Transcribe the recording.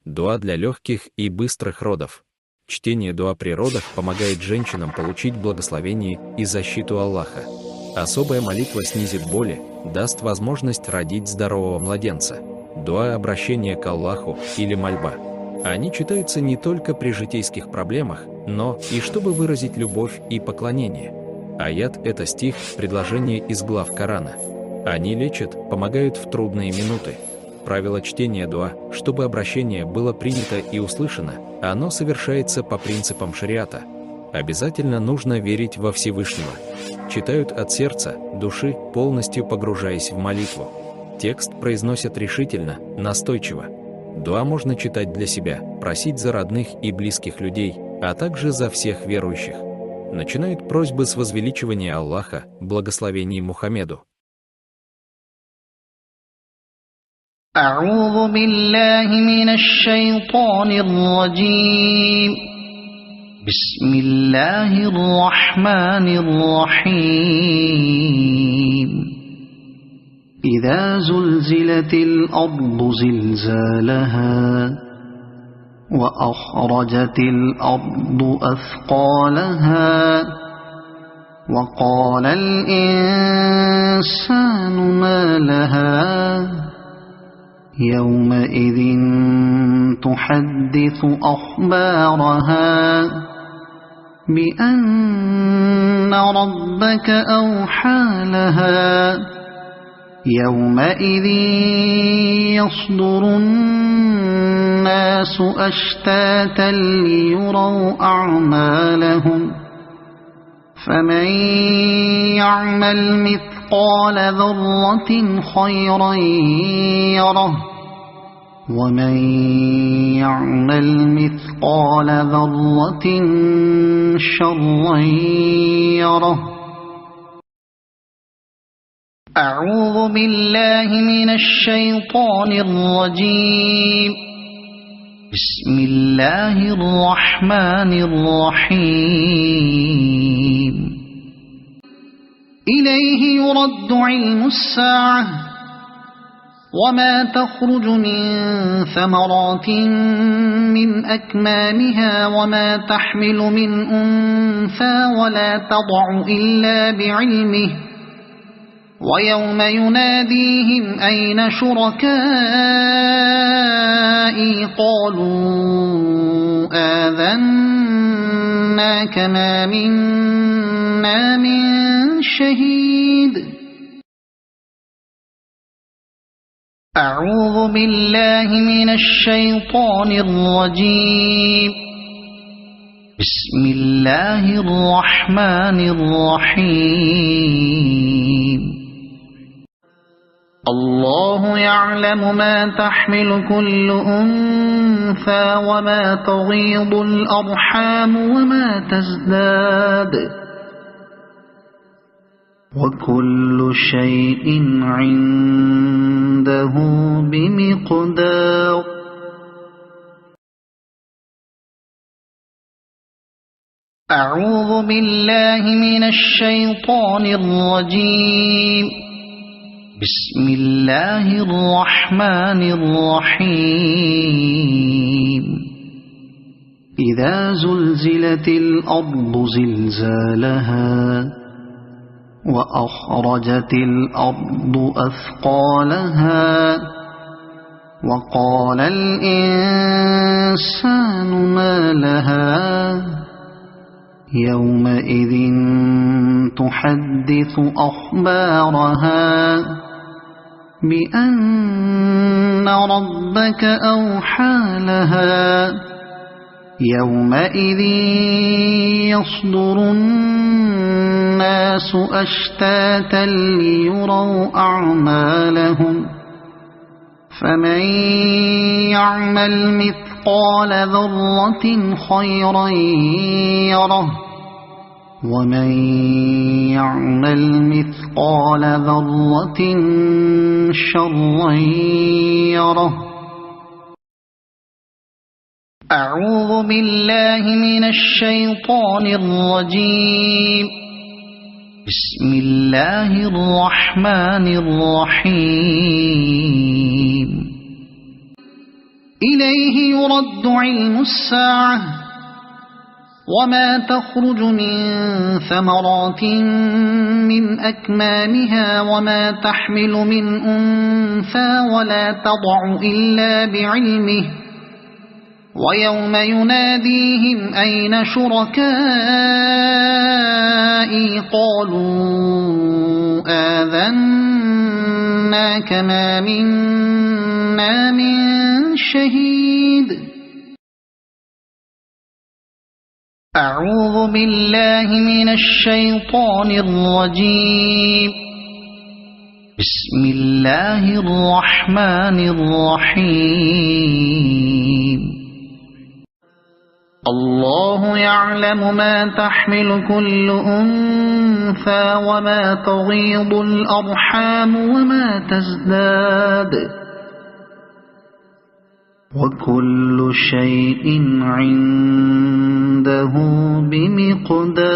Дуа для легких и быстрых родов. Чтение дуа при родах помогает женщинам получить благословение и защиту Аллаха. Особая молитва снизит боли, даст возможность родить здорового младенца. Дуа обращения к Аллаху или мольба. Они читаются не только при житейских проблемах, но и чтобы выразить любовь и поклонение. Аят – это стих, предложение из глав Корана. Они лечат, помогают в трудные минуты. Правило чтения дуа, чтобы обращение было принято и услышано, оно совершается по принципам шариата. Обязательно нужно верить во Всевышнего. Читают от сердца, души, полностью погружаясь в молитву. Текст произносят решительно, настойчиво. Дуа можно читать для себя, просить за родных и близких людей, а также за всех верующих. Начинают просьбы с возвеличивания Аллаха, благословений Мухаммеду. أعوذ بالله من الشيطان الرجيم بسم الله الرحمن الرحيم إذا زلزلت الأرض زلزالها وأخرجت الأرض أثقالها وقال الإنسان ما لها يومئذ تحدث أخبارها بأن ربك أوحى لها يومئذ يصدر الناس أشتاتا ليروا أعمالهم فمن يعمل مثقال ذرة خيرا يره ومن يعمل مثقال ذرة شرا يره أعوذ بالله من الشيطان الرجيم بسم الله الرحمن الرحيم إليه يرد علم الساعة وما تخرج من ثمرات من أكمامها وما تحمل من أنثى ولا تضع إلا بعلمه ويوم يناديهم أين شركائي قالوا آذناك ما منا من شهيد أعوذ بالله من الشيطان الرجيم بسم الله الرحمن الرحيم الله يعلم ما تحمل كل أنثى وما تغيض الأرحام وما تزداد وكل شيء عنده بمقدار أعوذ بالله من الشيطان الرجيم بسم الله الرحمن الرحيم إذا زلزلت الأرض زلزالها وأخرجت الأرض أثقالها وقال الإنسان ما لها يومئذ تحدث أخبارها بأن ربك أوحى لها يومئذ يصدر الناس أشتاتا ليروا أعمالهم فمن يعمل مثقال ذرة خيرا يره ومن يعمل مثقال ذرة شرا يره أعوذ بالله من الشيطان الرجيم بسم الله الرحمن الرحيم إليه يرد علم الساعة وما تخرج من ثمرات من أكمامها وما تحمل من أنثى ولا تضع إلا بعلمه ويوم يناديهم أين شركائي قالوا آذناك ما منا من شهيد. أعوذ بالله من الشيطان الرجيم. بسم الله الرحمن الرحيم. الله يعلم ما تحمل كل أنثى وما تغيض الأرحام وما تزداد وكل شيء عنده بمقدار.